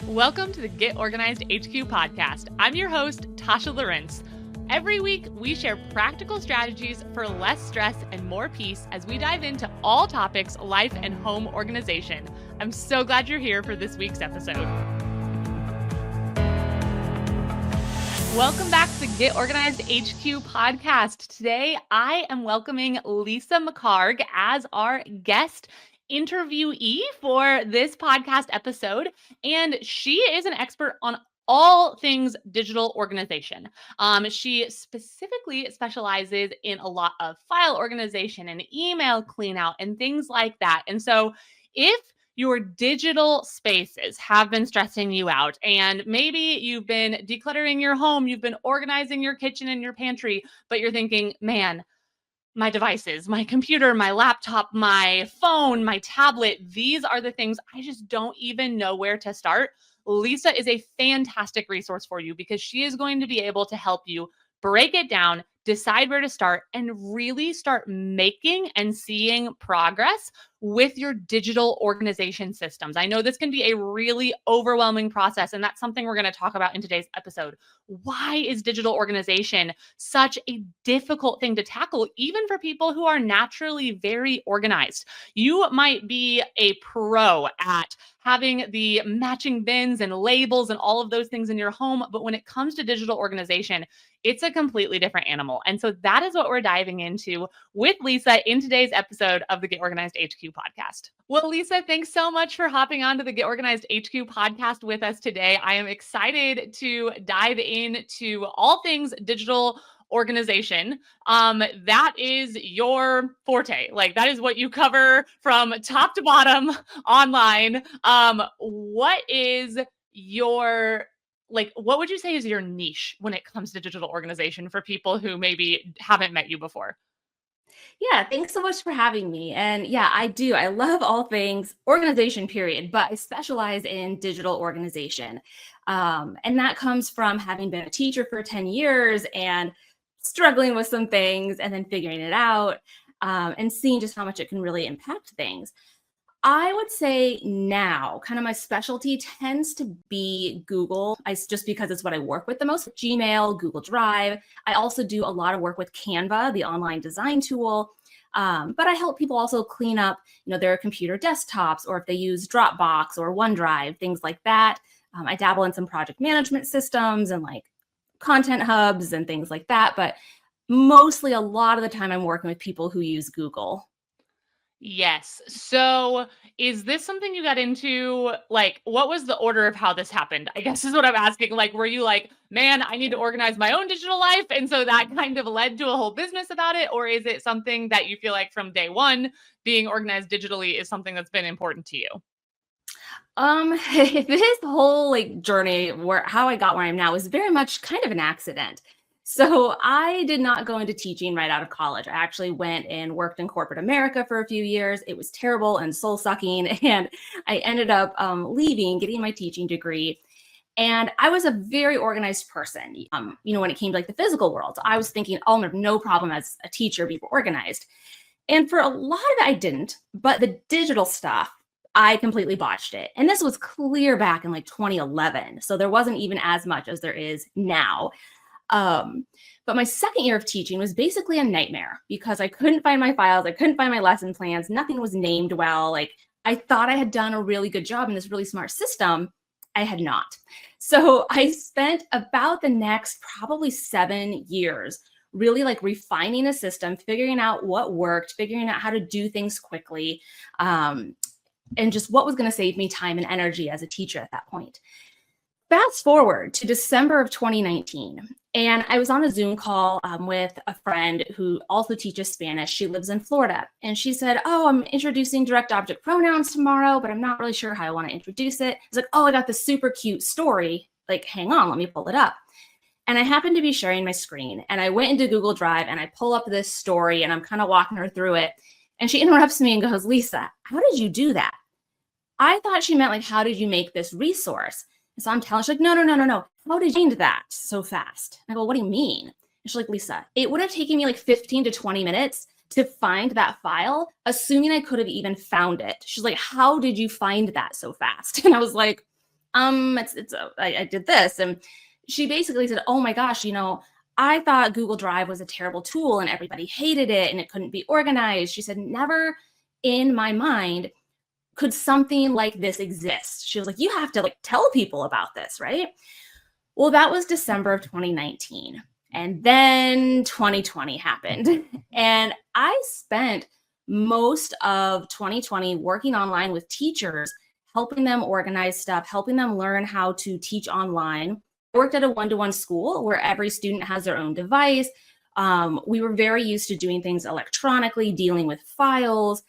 Welcome to the Get Organized HQ podcast. I'm your host, Tasha Lawrence. Every week, we share practical strategies for less stress and more peace as we dive into all topics life and home organization. I'm so glad you're here for this week's episode. Welcome back to the Get Organized HQ podcast. Today, I am welcoming Lisa McH as our guest interviewee for this podcast episode. And she is an expert on all things digital organization. She specifically specializes in a lot of file organization and email cleanout and things like that. And so if your digital spaces have been stressing you out, and maybe you've been decluttering your home, you've been organizing your kitchen and your pantry, but you're thinking, man, my devices, my computer, my laptop, my phone, my tablet, these are the things I just don't even know where to start. Lisa is a fantastic resource for you because she is going to be able to help you break it down, decide where to start, and really start making and seeing progress with your digital organization systems. I know this can be a really overwhelming process, and that's something we're going to talk about in today's episode. Why is digital organization such a difficult thing to tackle, even for people who are naturally very organized? You might be a pro at having the matching bins and labels and all of those things in your home, but when it comes to digital organization, it's a completely different animal. And so that is what we're diving into with Lisa in today's episode of the Get Organized HQ podcast. Well, Lisa, thanks so much for hopping on to the Get Organized HQ podcast with us today. I am excited to dive into all things digital organization. That is your forte. Like, that is what you cover from top to bottom online. What is your what would you say is your niche when it comes to digital organization for people who maybe haven't met you before? Yeah, thanks so much for having me. And yeah, I do. I love all things organization, period, but I specialize in digital organization. And that comes from having been a teacher for 10 years and struggling with some things and then figuring it out and seeing just how much it can really impact things. I would say now, kind of my specialty tends to be Google, just because it's what I work with the most. Gmail, Google Drive. I also do a lot of work with Canva, the online design tool. But I help people also clean up, their computer desktops, or if they use Dropbox or OneDrive, things like that. I dabble in some project management systems and like content hubs and things like that. But mostly a lot of the time I'm working with people who use Google. Yes. So is this something you got into? Like, what was the order of how this happened? I guess is what I'm asking. Like, were you like, man, I need to organize my own digital life? And so that kind of led to a whole business about it? Or is it something that you feel like from day one, being organized digitally is something that's been important to you? This whole journey how I got where I am now is very much kind of an accident. So I did not go into teaching right out of college. I actually went and worked in corporate America for a few years. It was terrible and soul sucking. And I ended up leaving, getting my teaching degree. And I was a very organized person, when it came to the physical world. So I was thinking, oh, no problem as a teacher, be organized. And for a lot of it, I didn't. But the digital stuff, I completely botched it. And this was clear back in 2011. So there wasn't even as much as there is now. But my second year of teaching was basically a nightmare because I couldn't find my files. I couldn't find my lesson plans. Nothing was named well. I thought I had done a really good job in this really smart system. I had not. So I spent about the next probably 7 years really refining a system, figuring out what worked, figuring out how to do things quickly, and just what was going to save me time and energy as a teacher at that point. Fast forward to December of 2019, and I was on a Zoom call with a friend who also teaches Spanish. She lives in Florida, and she said, oh, I'm introducing direct object pronouns tomorrow, but I'm not really sure how I want to introduce it. I was like, oh, I got this super cute story. Hang on, let me pull it up. And I happened to be sharing my screen, and I went into Google Drive, and I pull up this story, and I'm kind of walking her through it. And she interrupts me and goes, Lisa, how did you do that? I thought she meant how did you make this resource? So I'm telling her, she's like, no. How did you find that so fast? And I go, what do you mean? And she's like, Lisa, it would have taken me 15 to 20 minutes to find that file, assuming I could have even found it. She's like, how did you find that so fast? And I was like, I did this. And she basically said, oh my gosh, I thought Google Drive was a terrible tool and everybody hated it and it couldn't be organized. She said, never in my mind could something like this exist. She was like, you have to like tell people about this, right? Well, that was December of 2019. And then 2020 happened. And I spent most of 2020 working online with teachers, helping them organize stuff, helping them learn how to teach online. I worked at a one-to-one school where every student has their own device. We were very used to doing things electronically, dealing with files.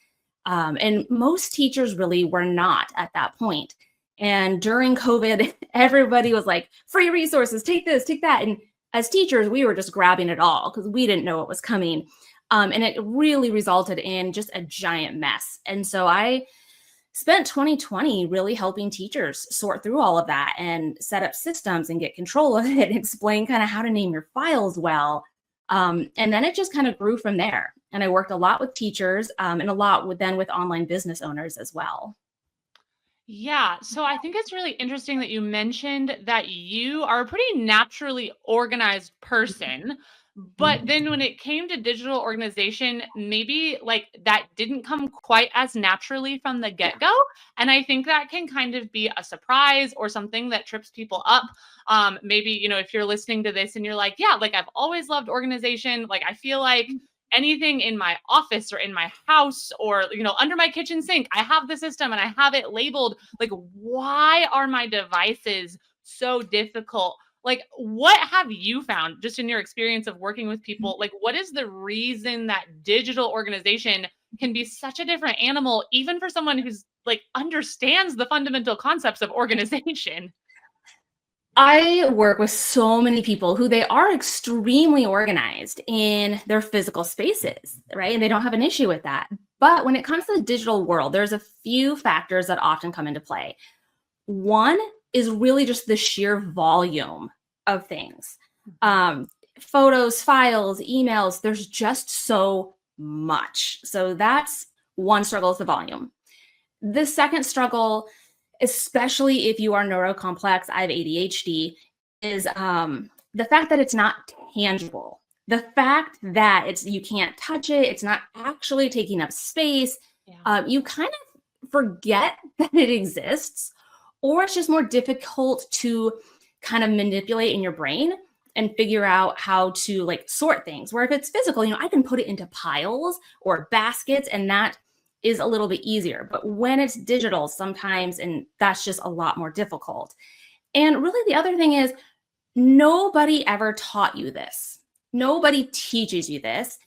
And most teachers really were not at that point. And during COVID, everybody was like, free resources, take this, take that. And as teachers, we were just grabbing it all because we didn't know what was coming. And it really resulted in just a giant mess. And so I spent 2020 really helping teachers sort through all of that and set up systems and get control of it and explain kind of how to name your files well. And then it just kind of grew from there. And I worked a lot with teachers and a lot with online business owners as well. Yeah. So I think it's really interesting that you mentioned that you are a pretty naturally organized person. But then when it came to digital organization, maybe like that didn't come quite as naturally from the Yeah. get-go. And I think that can kind of be a surprise or something that trips people up. Maybe, if you're listening to this and you're like, yeah, like I've always loved organization. Like I feel like anything in my office or in my house or under my kitchen sink, I have the system and I have it labeled. Like, why are my devices so difficult? Like, what have you found just in your experience of working with people? Like, what is the reason that digital organization can be such a different animal, even for someone who's like understands the fundamental concepts of organization? I work with so many people who they are extremely organized in their physical spaces, right? And they don't have an issue with that. But when it comes to the digital world, there's a few factors that often come into play. One is really just the sheer volume of things. Photos, files, emails, there's just so much. So that's one struggle, is the volume. The second struggle, especially if you are neurocomplex, I have ADHD, is the fact that it's not tangible. The fact that you can't touch it, it's not actually taking up space. Yeah. You kind of forget that it exists, or it's just more difficult to kind of manipulate in your brain and figure out how to like sort things. Where if it's physical, I can put it into piles or baskets, and that is a little bit easier. But when it's digital, sometimes, and that's just a lot more difficult. And really, the other thing is, nobody ever taught you this. Nobody teaches you this.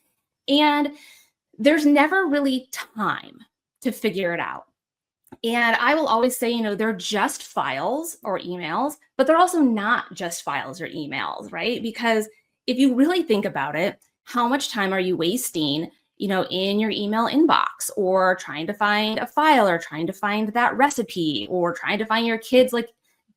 And there's never really time to figure it out. And I will always say, they're just files or emails, but they're also not just files or emails, right? Because if you really think about it, how much time are you wasting, in your email inbox, or trying to find a file, or trying to find that recipe, or trying to find your kids like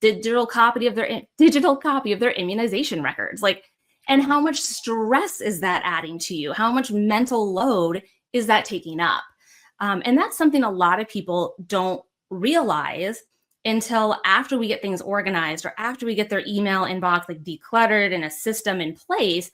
digital copy of their immunization records? Like, and how much stress is that adding to you? How much mental load is that taking up? And that's something a lot of people don't realize until after we get things organized, or after we get their email inbox like decluttered and a system in place.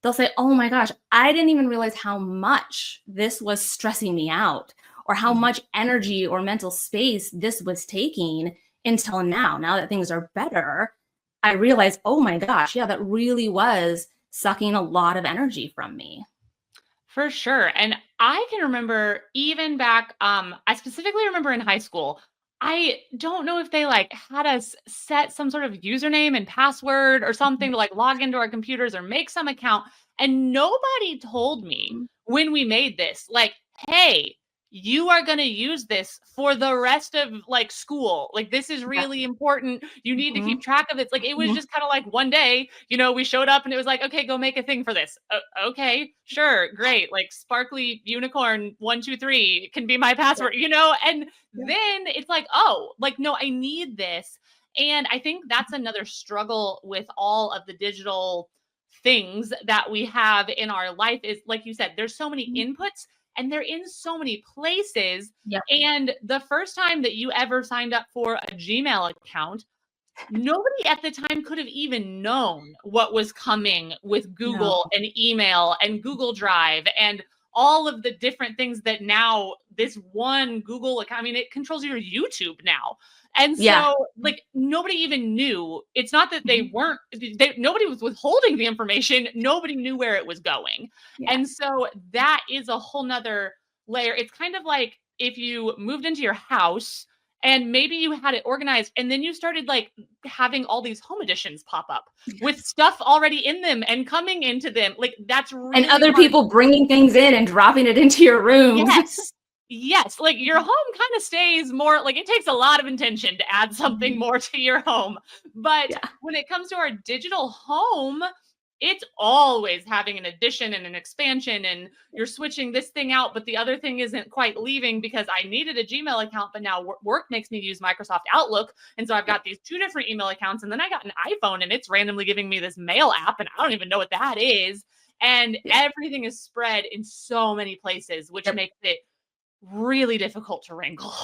They'll say, oh my gosh, I didn't even realize how much this was stressing me out, or how much energy or mental space this was taking until now. Now that things are better, I realized, oh my gosh, yeah, that really was sucking a lot of energy from me. For sure. And I can remember even back, I specifically remember in high school, I don't know if they like had us set some sort of username and password or something to like log into our computers or make some account. And nobody told me when we made this, like, hey, you are going to use this for the rest of like school. Like, this is Yeah. really important. You need to Mhm. keep track of it. Like, it was Mhm. just kind of like one day, we showed up and it was like, okay, go make a thing for this. Okay, sure, great. Like, sparkly unicorn 123 can be my Yeah. password, and Yeah. then it's like, oh, like, no, I need this. And I think that's another struggle with all of the digital things that we have in our life is, like you said, there's so many Mhm. inputs. and they're in so many places. Yep. And the first time that you ever signed up for a Gmail account, nobody at the time could have even known what was coming with No. Google and email and Google Drive and all of the different things that now this one Google account, I mean, it controls your YouTube now. And Yeah. so, like, nobody even knew. It's not that they Mhm. weren't, nobody was withholding the information. Nobody knew where it was going. Yeah. And so, that is a whole nother layer. It's kind of like if you moved into your house and maybe you had it organized and then you started like having all these home editions pop up with stuff already in them and coming into them. Like, that's And really other hard. people bringing things in and dropping it into your rooms. Yes. Yes. Like, your home kind of stays more like, it takes a lot of intention to add something more to your home. But Yeah. when it comes to our digital home, it's always having an addition and an expansion, and you're switching this thing out, but the other thing isn't quite leaving because I needed a Gmail account, but now work makes me use Microsoft Outlook. And so I've got these two different email accounts, and then I got an iPhone and it's randomly giving me this mail app, and I don't even know what that is. And Yeah. everything is spread in so many places, which Yep. makes it really difficult to wrangle.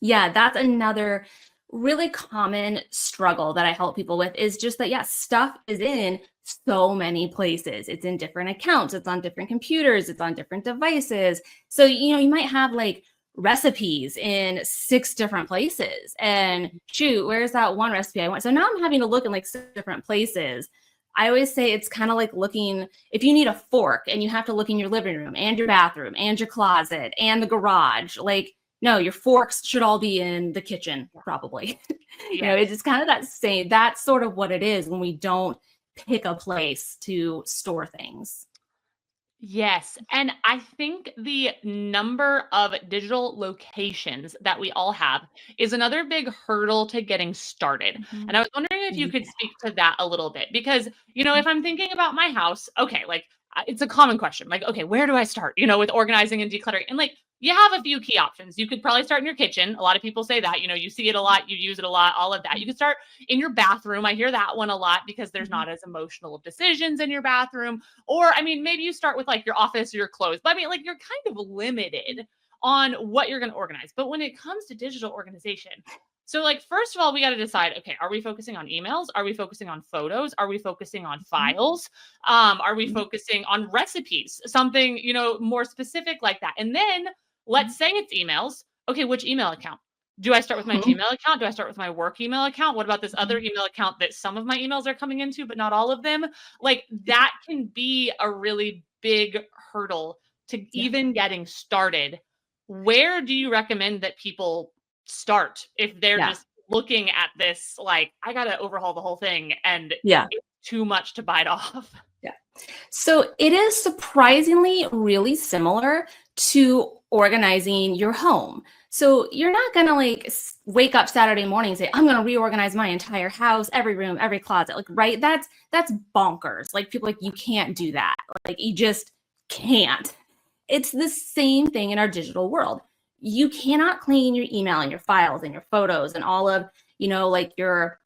Yeah, that's another really common struggle that I help people with is just that, yeah, stuff is in so many places. It's in different accounts, it's on different computers, it's on different devices. So, you might have like recipes in 6 different places. And shoot, where's that one recipe I want? So now I'm having to look in like 6 different places. I always say it's kind of like looking, if you need a fork and you have to look in your living room and your bathroom and your closet and the garage, like, no, your forks should all be in the kitchen, probably. Yes. It's just kind of that's sort of what it is when we don't pick a place to store things. Yes. And I think the number of digital locations that we all have is another big hurdle to getting started. And Mhm. I was wondering if you could Yeah. speak to that a little bit because, if I'm thinking about my house, okay, like, it's a common question. Like, okay, where do I start, with organizing and decluttering? And like, you have a few key options. You could probably start in your kitchen. A lot of people say that, you see it a lot, you use it a lot, all of that. You could start in your bathroom. I hear that one a lot because there's Mhm. not as emotional of decisions in your bathroom. Or, I mean, maybe you start with like your office or your clothes, but I mean, like, you're kind of limited on what you're going to organize. But when it comes to digital organization, so like, first of all, we got to decide, okay, are we focusing on emails? Are we focusing on photos? Are we focusing on Mhm. files? Are we Mhm. focusing on recipes? Something, more specific like that. And then let's say it's emails. Okay, which email account? Do I start with my Mhm. Gmail account? Do I start with my work email account? What about this other Mhm. email account that some of my emails are coming into, but not all of them? Like, that can be a really big hurdle to Yeah. even getting started. Where do you recommend that people start if they're Yeah. just looking at this like, I got to overhaul the whole thing and Yeah. it's too much to bite off? Yeah. So it is surprisingly really similar to organizing your home. So you're not going to like wake up Saturday morning and say, I'm going to reorganize my entire house, every room, every closet. Like, right? That's bonkers. Like, people like, you can't do that. Like, you just can't. It's the same thing in our digital world. You cannot clean your email and your files and your photos and all of, like your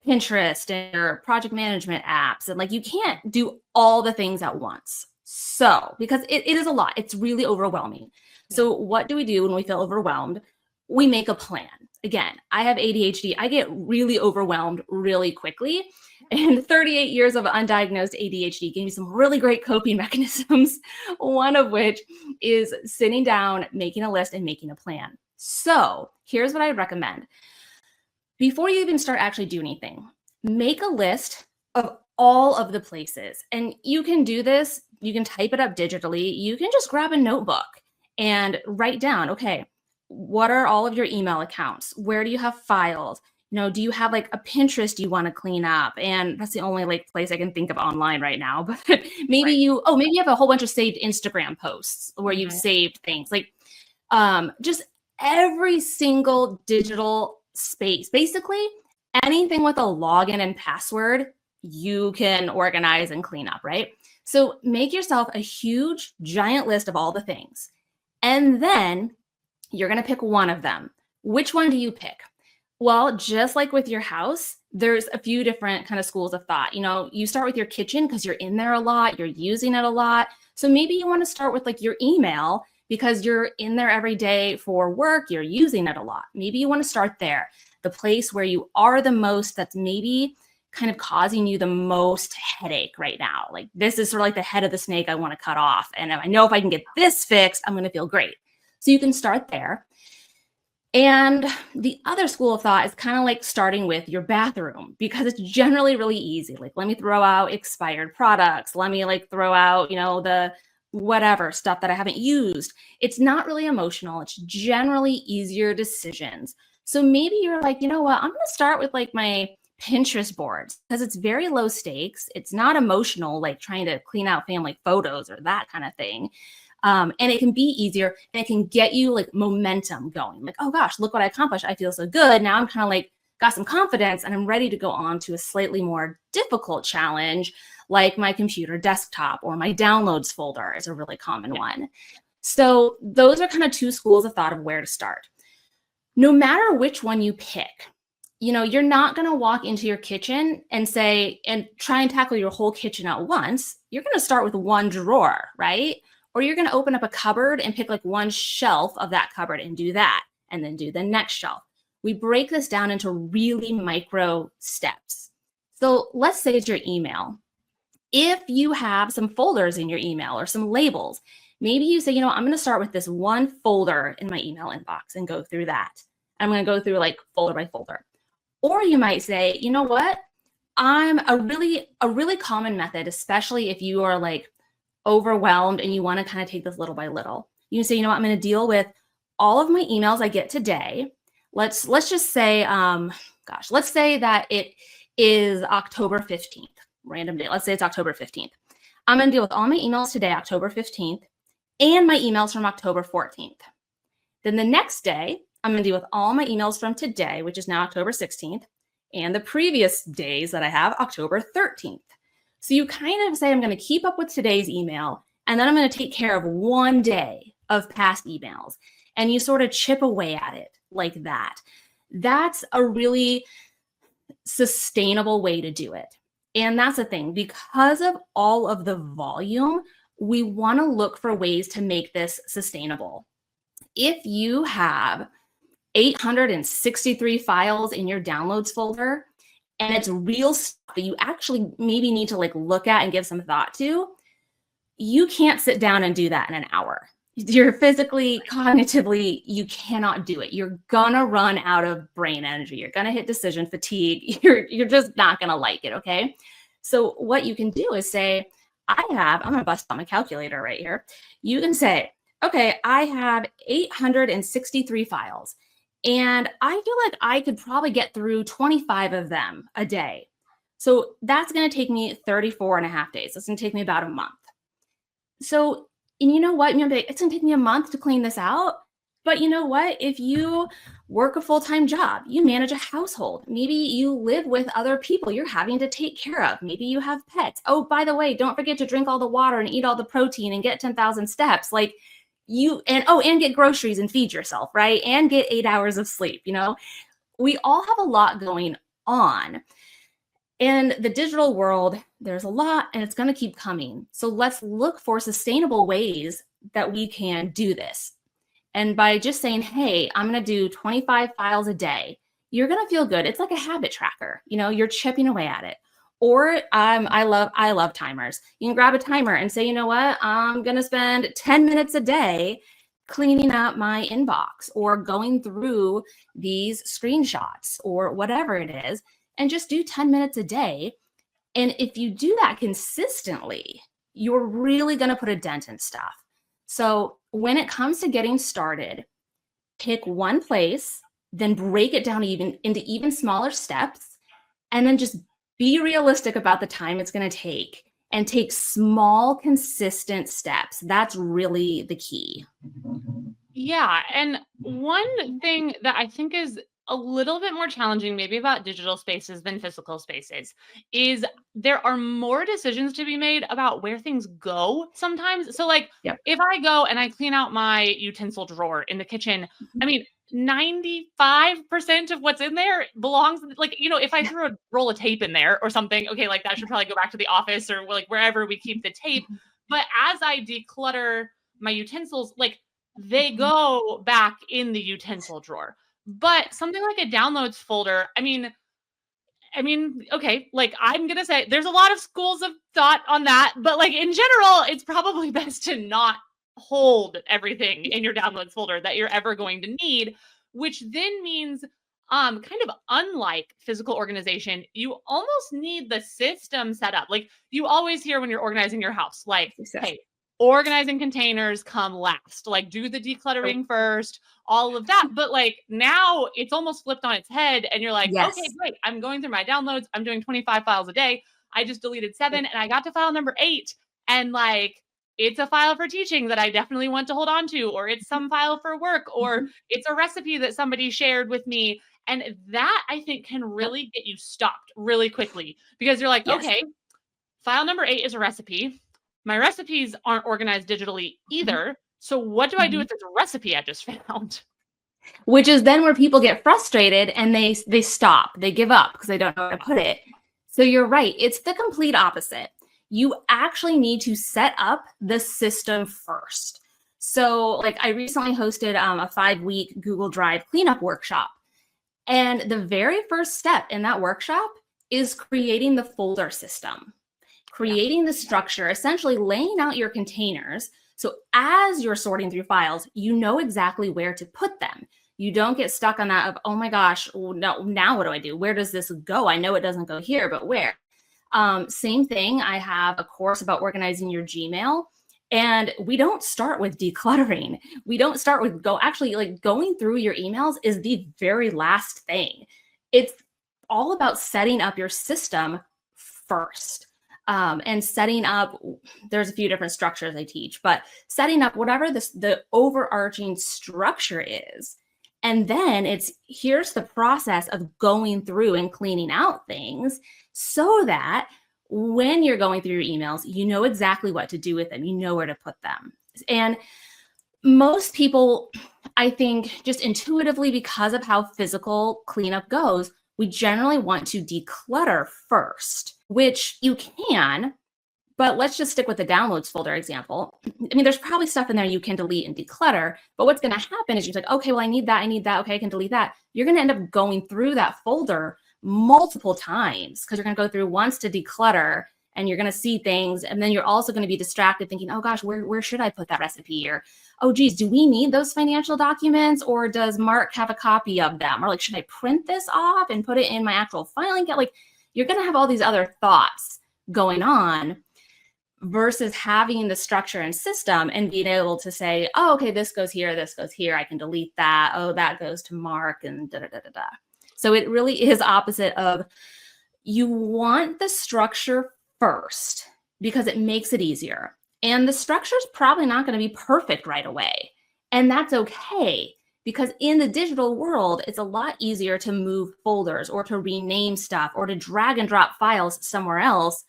Pinterest and your project management apps. And like, you can't do all the things at once. So, because it is a lot, it's really overwhelming. Yeah. So, what do we do when we feel overwhelmed? We make a plan. Again, I have ADHD. I get really overwhelmed really quickly. And 38 years of undiagnosed ADHD gave me some really great coping mechanisms. One of which is sitting down, making a list, and making a plan. So, here's what I recommend. Before you even start actually doing anything, make a list of all of the places. And you can do this, you can type it up digitally. You can just grab a notebook and write down, okay, what are all of your email accounts? Where do you have files? Do you have like a Pinterest you want to clean up? And that's the only like place I can think of online right now. But maybe Right. maybe you have a whole bunch of saved Instagram posts where you've Mhm. saved things. Like, just every single digital space, basically anything with a login and password, you can organize and clean up, right? So make yourself a huge giant list of all the things, and then you're going to pick one of them. Which one do you pick? Well, just like with your house, there's a few different kind of schools of thought. You start with your kitchen because you're in there a lot, you're using it a lot. So maybe you want to start with like your email because you're in there every day for work, you're using it a lot. Maybe you want to start there, the place where you are the most, that's maybe kind of causing you the most headache right now. Like this is sort of like the head of the snake I want to cut off. And I know if I can get this fixed, I'm going to feel great. So you can start there. And the other school of thought is kind of like starting with your bathroom because it's generally really easy. Like, let me throw out expired products. Let me like throw out, the whatever stuff that I haven't used. It's not really emotional. It's generally easier decisions. So maybe you're like, you know what? I'm going to start with like my Pinterest boards because it's very low stakes. It's not emotional, like trying to clean out family photos or that kind of thing. And it can be easier and it can get you like momentum going. Like, oh gosh, look what I accomplished. I feel so good. Now I'm kind of like got some confidence and I'm ready to go on to a slightly more difficult challenge, like my computer desktop or my downloads folder is a really common one. So those are kind of two schools of thought of where to start. No matter which one you pick, you're not going to walk into your kitchen and say, and try and tackle your whole kitchen at once. You're going to start with one drawer, right? Or you're going to open up a cupboard and pick like one shelf of that cupboard and do that, and then do the next shelf. We break this down into really micro steps. So let's say it's your email. If you have some folders in your email or some labels, maybe you say, I'm going to start with this one folder in my email inbox and go through that. I'm going to go through like folder by folder. Or you might say, you know what? I'm a really common method, especially if you are like overwhelmed and you want to kind of take this little by little. You can say, I'm going to deal with all of my emails I get today. Let's just say, let's say that it is October 15th, random day. Let's say it's October 15th. I'm going to deal with all my emails today, October 15th, and my emails from October 14th. Then the next day, I'm going to deal with all my emails from today, which is now October 16th, and the previous days that I have, October 13th. So you kind of say, I'm going to keep up with today's email, and then I'm going to take care of one day of past emails. And you sort of chip away at it like that. That's a really sustainable way to do it. And that's the thing, because of all of the volume, we want to look for ways to make this sustainable. If you have 863 files in your downloads folder, and it's real stuff that you actually maybe need to like look at and give some thought to, you can't sit down and do that in an hour. You're physically, cognitively, you cannot do it. You're gonna run out of brain energy. You're gonna hit decision fatigue. You're just not gonna like it, okay? So what you can do is say, I'm gonna bust out my calculator right here. You can say, okay, I have 863 files. And I feel like I could probably get through 25 of them a day. So that's going to take me 34 and a half days. It's going to take me about a month. So, and you know what? It's going to take me a month to clean this out. But you know what? If you work a full-time job, you manage a household, maybe you live with other people you're having to take care of. Maybe you have pets. Oh, by the way, don't forget to drink all the water and eat all the protein and get 10,000 steps. Like, and get groceries and feed yourself, right? And get 8 hours of sleep. We all have a lot going on. In the digital world, there's a lot and it's going to keep coming. So let's look for sustainable ways that we can do this. And by just saying, hey, I'm going to do 25 files a day, you're going to feel good. It's like a habit tracker. You're chipping away at it. Or I love timers. You can grab a timer and say, you know what, I'm going to spend 10 minutes a day cleaning up my inbox or going through these screenshots or whatever it is, and just do 10 minutes a day. And if you do that consistently, you're really going to put a dent in stuff. So when it comes to getting started, pick one place, then break it down into even smaller steps, and then just be realistic about the time it's going to take and take small, consistent steps. That's really the key. Yeah. And one thing that I think is a little bit more challenging, maybe about digital spaces than physical spaces, is there are more decisions to be made about where things go sometimes. So, like, Yep. if I go and I clean out my utensil drawer in the kitchen, I mean, 95% of what's in there belongs, like, if I threw a roll of tape in there or something, okay, like that should probably go back to the office or like wherever we keep the tape. But as I declutter my utensils, like they go back in the utensil drawer. But something like a downloads folder, okay, like I'm gonna say there's a lot of schools of thought on that, but like in general, it's probably best to not hold everything in your downloads folder that you're ever going to need, which then means kind of unlike physical organization, you almost need the system set up. Like you always hear when you're organizing your house, like, Success. hey, organizing containers come last. Like do the decluttering first, all of that. But like now it's almost flipped on its head and you're like, okay, Yes. great. I'm going through my downloads. I'm doing 25 files a day. I just deleted 7 and I got to file number 8 and like it's a file for teaching that I definitely want to hold on to, or it's some file for work, or it's a recipe that somebody shared with me. And that I think can Yep. really get you stopped really quickly because you're like, Yes. okay, file number 8 is a recipe. My recipes aren't organized digitally either. So what do I do Mhm. with this recipe I just found? Which is then where people get frustrated and they stop, they give up because they don't know where to put it. So you're right, it's the complete opposite. You actually need to set up the system first. So like I recently hosted a 5-week Google Drive cleanup workshop, and the very first step in that workshop is creating the folder system, Yeah. creating the structure, essentially laying out your containers. So as you're sorting through files, you know exactly where to put them. You don't get stuck on that of, oh my gosh, no, now what do I do? Where does this go? I know it doesn't go here, but where? Same thing. I have a course about organizing your Gmail. And we don't start with decluttering. We don't start with actually like going through your emails is the very last thing. It's all about setting up your system first. And setting up, there's a few different structures I teach, but setting up whatever the overarching structure is. And then here's the process of going through and cleaning out things so that when you're going through your emails, you know exactly what to do with them, you know where to put them. And most people, I think, just intuitively, because of how physical cleanup goes, we generally want to declutter first, which you can, but let's just stick with the downloads folder example. I mean, there's probably stuff in there you can delete and declutter, but what's going to happen is you're like, okay, well, I need that. Okay, I can delete that. You're going to end up going through that folder multiple times because you're going to go through once to declutter and you're going to see things. And then you're also going to be distracted thinking, oh gosh, where should I put that recipe? Or, oh geez, do we need those financial documents, or does Mark have a copy of them? Or like, should I print this off and put it in my actual filing cabinet? Like, you're going to have all these other thoughts going on versus having the structure and system and being able to say, oh, okay, this goes here, I can delete that. Oh, that goes to Mark, and da da da da da. So it really is opposite of, you want the structure first because it makes it easier. And the structure is probably not going to be perfect right away. And that's okay, because in the digital world, it's a lot easier to move folders or to rename stuff or to drag and drop files somewhere else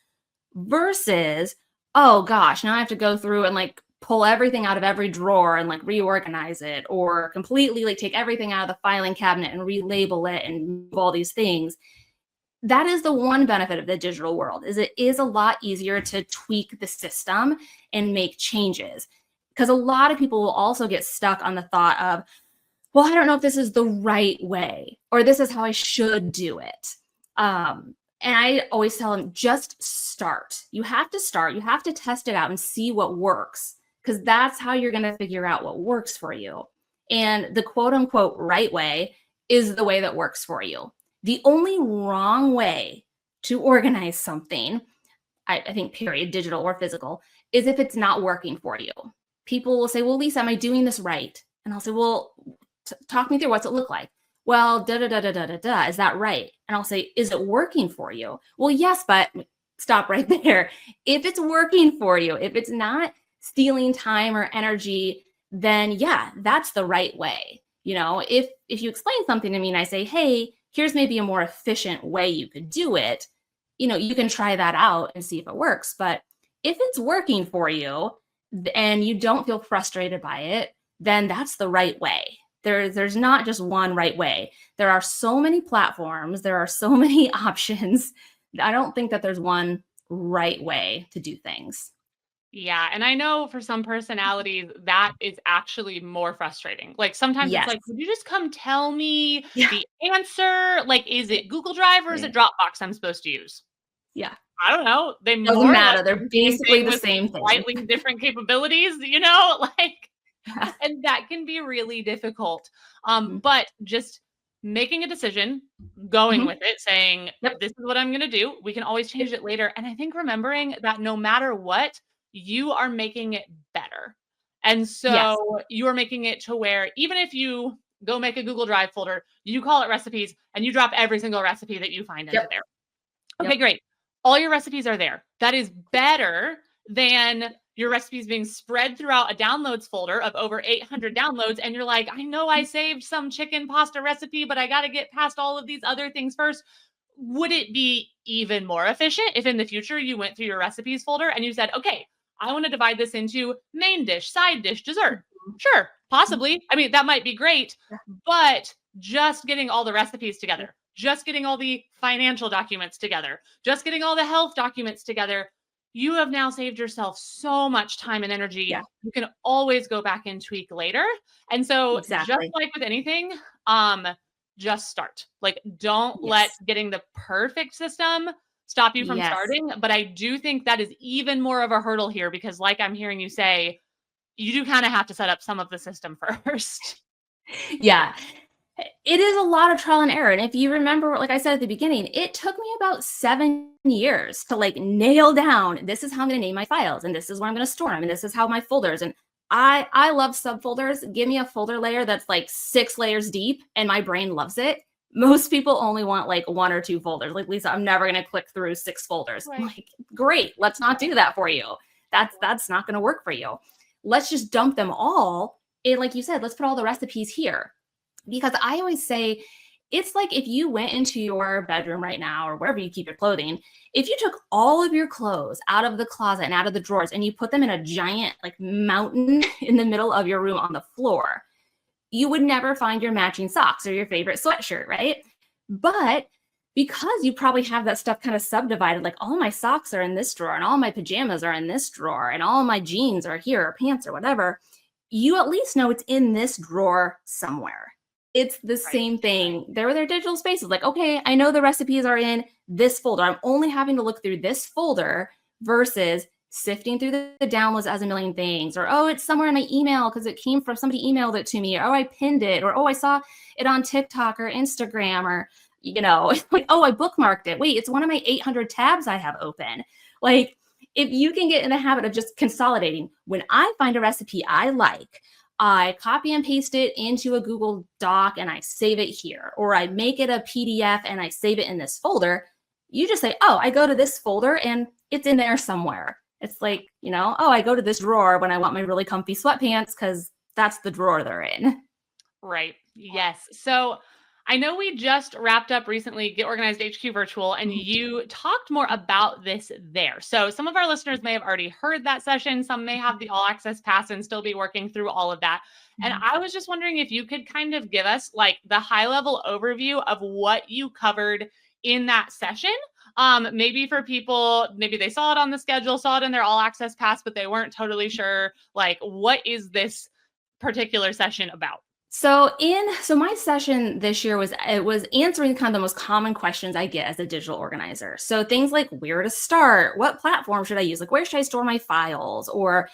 versus, oh gosh, now I have to go through and like pull everything out of every drawer and like reorganize it, or completely like take everything out of the filing cabinet and relabel it and move all these things. That is the one benefit of the digital world, is it is a lot easier to tweak the system and make changes. Because a lot of people will also get stuck on the thought of, well, I don't know if this is the right way, or this is how I should do it. And I always tell them, just start. You have to start. You have to test it out and see what works, because that's how you're going to figure out what works for you. And the quote unquote right way is the way that works for you. The only wrong way to organize something, I think, period, digital or physical, is if it's not working for you. People will say, well, Lisa, am I doing this right? And I'll say, well, talk me through, what's it look like? Well, da da da da da da da. Is that right? And I'll say, is it working for you? Well, yes, but stop right there. If it's working for you, if it's not stealing time or energy, then yeah, that's the right way. You know, if you explain something to me and I say, hey, here's maybe a more efficient way you could do it, you know, you can try that out and see if it works. But if it's working for you and you don't feel frustrated by it, then that's the right way. There's not just one right way. There are so many platforms. There are so many options. I don't think that there's one right way to do things. Yeah. And I know for some personalities, that is actually more frustrating. Like sometimes it's Yes. like, would you just come tell me Yeah. the answer? Like, is it Google Drive or is it Dropbox I'm supposed to use? Yeah. I don't know. They Doesn't more or less matter. do They're the same basically thing the with same thing. slightly different capabilities, you know? Like, Yeah. and that can be really difficult. Mhm. But just making a decision, going Mhm. with it, saying, Yep. this is what I'm going to do. We can always Yep. change it later. And I think remembering that no matter what, you are making it better. And Yes. so you are making it to where even if you go make a Google Drive folder, you call it recipes and you drop every single recipe that you find into Yep. there. Okay, Yep. great. All your recipes are there. That is better than your recipes being spread throughout a downloads folder of over 800 downloads. And you're like, I know I saved some chicken pasta recipe, but I got to get past all of these other things first. Would it be even more efficient if in the future you went through your recipes folder and you said, okay, I want to divide this into main dish, side dish, dessert? Sure, Mhm. possibly. I mean, that might be great, Yeah. but just getting all the recipes together, just getting all the financial documents together, just getting all the health documents together, you have now saved yourself so much time and energy. Yeah. You can always go back and tweak later. And so, just Exactly. like with anything, um, just start. Like, don't let Yes. getting the perfect system stop you from Yes. starting. But I do think that is even more of a hurdle here because, like I'm hearing you say, you do kind of have to set up some of the system first. Yeah. It is a lot of trial and error. And if you remember, like I said at the beginning, it took me about 7 years to like nail down this is how I'm going to name my files and this is where I'm going to store them and this is how my folders. And I love subfolders. Give me a folder layer that's like 6 layers deep and my brain loves it. Most people only want like 1 or 2 folders. Like, Lisa, I'm never going to click through 6 folders. I'm Right. like, great, let's not do that for you. That's not going to work for you. Let's just dump them all. And like you said, let's put all the recipes here. Because I always say, it's like if you went into your bedroom right now or wherever you keep your clothing, if you took all of your clothes out of the closet and out of the drawers and you put them in a giant like mountain in the middle of your room on the floor, you would never find your matching socks or your favorite sweatshirt, right? But because you probably have that stuff kind of subdivided, like all my socks are in this drawer and all my pajamas are in this drawer and all my jeans are here or pants or whatever, you at least know it's in this drawer somewhere. It's the Right. same thing. There are their digital spaces. Like, okay, I know the recipes are in this folder. I'm only having to look through this folder versus sifting through the downloads as a million things. Or, oh, it's somewhere in my email because it came from somebody emailed it to me. Or, oh, I pinned it. Or, oh, I saw it on TikTok or Instagram. Or, like, oh, I bookmarked it. Wait, it's one of my 800 tabs I have open. Like, if you can get in the habit of just consolidating, when I find a recipe I like, I copy and paste it into a Google Doc and I save it here, or I make it a PDF and I save it in this folder. You just say, oh, I go to this folder and it's in there somewhere. It's like, oh, I go to this drawer when I want my really comfy sweatpants because that's the drawer they're in. Right. Yes. So I know we just wrapped up recently Get Organized HQ Virtual, and you talked more about this there. So some of our listeners may have already heard that session. Some may have the all access pass and still be working through all of that. And I was just wondering if you could kind of give us like the high level overview of what you covered in that session. Maybe for people, maybe they saw it on the schedule, saw it in their all access pass, but they weren't totally sure, like, what is this particular session about? So my session this year was answering kind of the most common questions I get as a digital organizer. So things like where to start, what platform should I use, like where should I store my files, or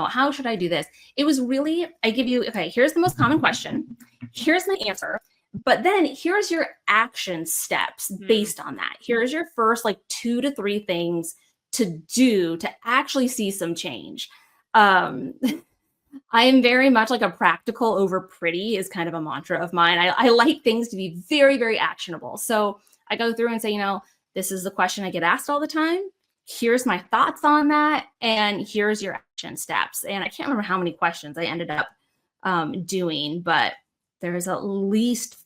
how should I do this? It was really, I give you, okay, here's the most common question, here's my answer, but then here's your action steps based on that. Here's your first like 2 to 3 things to do to actually see some change. I am very much like a practical over pretty is kind of a mantra of mine. I like things to be very, very actionable. So I go through and say, this is the question I get asked all the time. Here's my thoughts on that. And here's your action steps. And I can't remember how many questions I ended up doing, but there's at least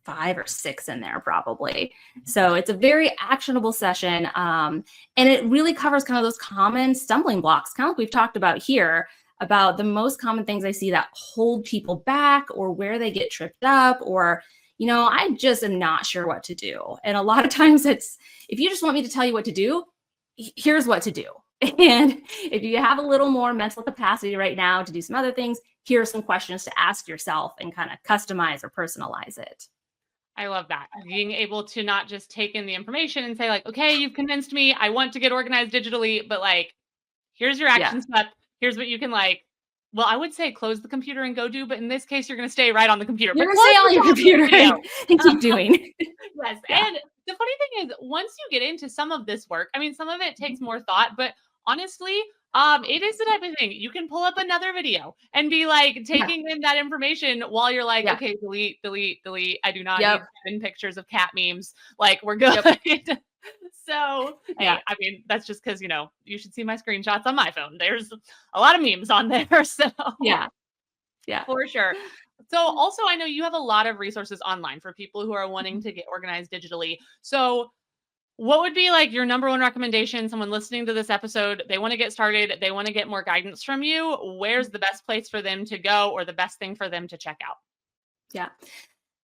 5 or 6 in there probably. So it's a very actionable session. And it really covers kind of those common stumbling blocks, kind of like we've talked about here. about the most common things I see that hold people back or where they get tripped up or, I just am not sure what to do. And a lot of times it's, if you just want me to tell you what to do, here's what to do. And if you have a little more mental capacity right now to do some other things, here are some questions to ask yourself and kind of customize or personalize it. I love that. Being able to not just take in the information and say like, okay, you've convinced me. I want to get organized digitally, but like, here's your Yeah. action step. Here's what you can well, I would say close the computer and go do, but in this case, you're going to stay right on the computer, You're but going to close stay on the your tab in the computer video. and keep doing. Yes. Yeah. And the funny thing is, once you get into some of this work, I mean, some of it takes more thought, but honestly, it is the type of thing you can pull up another video and be like Yeah. taking in that information while you're like, Yeah. okay, delete, delete, delete. I do not need Yep. 7 pictures of cat memes. Like, we're good. Yep. So, Yeah. hey, I mean, that's just because, you should see my screenshots on my phone. There's a lot of memes on there. So, Yeah. Yeah. for sure. So also I know you have a lot of resources online for people who are wanting to get organized digitally. So what would be like your number one recommendation? Someone listening to this episode, they want to get started, they want to get more guidance from you. Where's the best place for them to go or the best thing for them to check out? Yeah.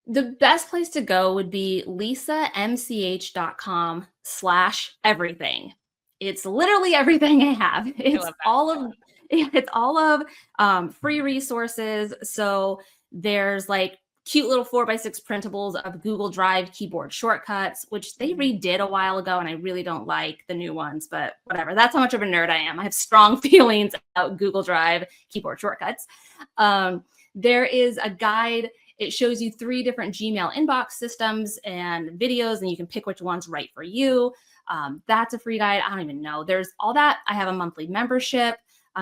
The best place to go would be lisamch.com/everything. It's literally everything I have. I love that. It's all of free resources. So there's like cute little 4x6 printables of Google Drive keyboard shortcuts, which they redid a while ago, and I really don't like the new ones, but whatever. That's how much of a nerd I am. I have strong feelings about Google Drive keyboard shortcuts. There is a guide. It shows you 3 different Gmail inbox systems and videos, and you can pick which one's right for you. That's a free guide. I don't even know. There's all that. I have a monthly membership.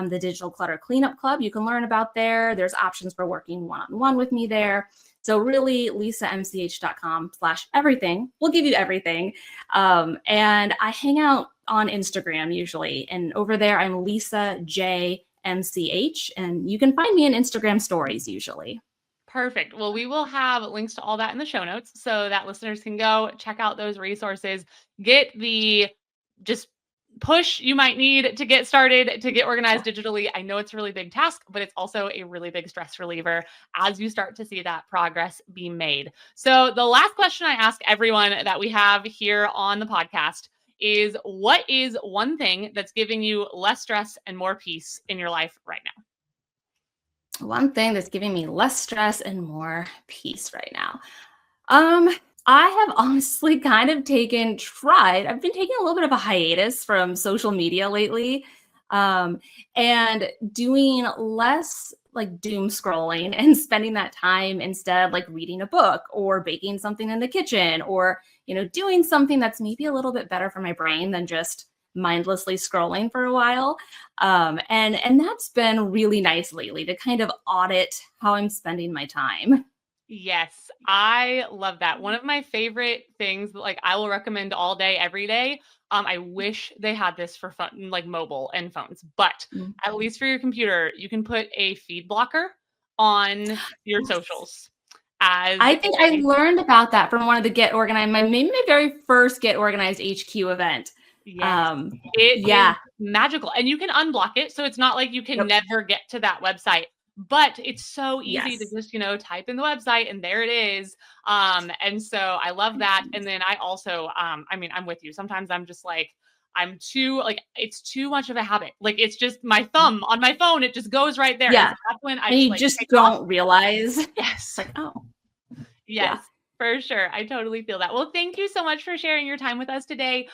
The Digital Clutter Cleanup Club, you can learn about there. There's options for working one-on-one with me there. So really, lisamch.com/everything will give you everything. And I hang out on Instagram usually. And over there, I'm Lisa J MCH. And you can find me in Instagram stories usually. Perfect. Well, we will have links to all that in the show notes so that listeners can go check out those resources, get the just push you might need to get started, to get organized digitally. I know it's a really big task, but it's also a really big stress reliever as you start to see that progress be made. So the last question I ask everyone that we have here on the podcast is, what is one thing that's giving you less stress and more peace in your life right now? One thing that's giving me less stress and more peace right now. I have honestly kind of I've been taking a little bit of a hiatus from social media lately, and doing less like doom scrolling and spending that time instead like reading a book or baking something in the kitchen or, doing something that's maybe a little bit better for my brain than just mindlessly scrolling for a while. And that's been really nice lately to kind of audit how I'm spending my time. Yes, I love that. One of my favorite things that like I will recommend all day, every day. I wish they had this for phone, like mobile and phones, but Mm. at least for your computer, you can put a feed blocker on your Yes. socials as I think I learned about that from one of the Get Organized, maybe my very first Get Organized HQ event. yes, it is Yeah. magical. And you can unblock it. So it's not like you can Yep. never get to that website, but it's so easy to Yes. just, type in the website and there it is. And so I love that. And then I also, I'm with you. Sometimes I'm just like, I'm too like, it's too much of a habit. Like it's just my thumb on my phone. It just goes right there. And Yeah. so that's when I And just you like just take it off. don't realize. It's Yes. like, oh, Yes, yeah. for sure. I totally feel that. Well, thank you so much for sharing your time with us today.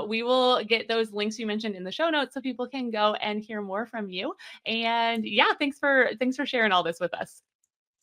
We will get those links you mentioned in the show notes so people can go and hear more from you. And yeah, thanks for sharing all this with us.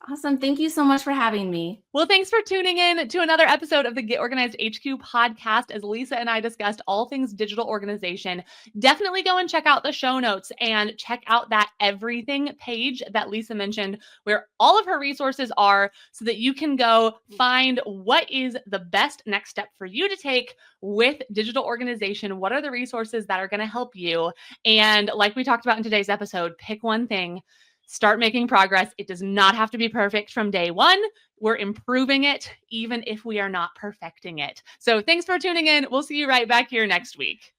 Awesome. Thank you so much for having me. Well, thanks for tuning in to another episode of the Get Organized HQ podcast as Lisa and I discussed all things digital organization. Definitely go and check out the show notes and check out that everything page that Lisa mentioned where all of her resources are so that you can go find what is the best next step for you to take with digital organization. What are the resources that are going to help you? And like we talked about in today's episode, pick one thing. Start making progress. It does not have to be perfect from day one. We're improving it, even if we are not perfecting it. So thanks for tuning in. We'll see you right back here next week.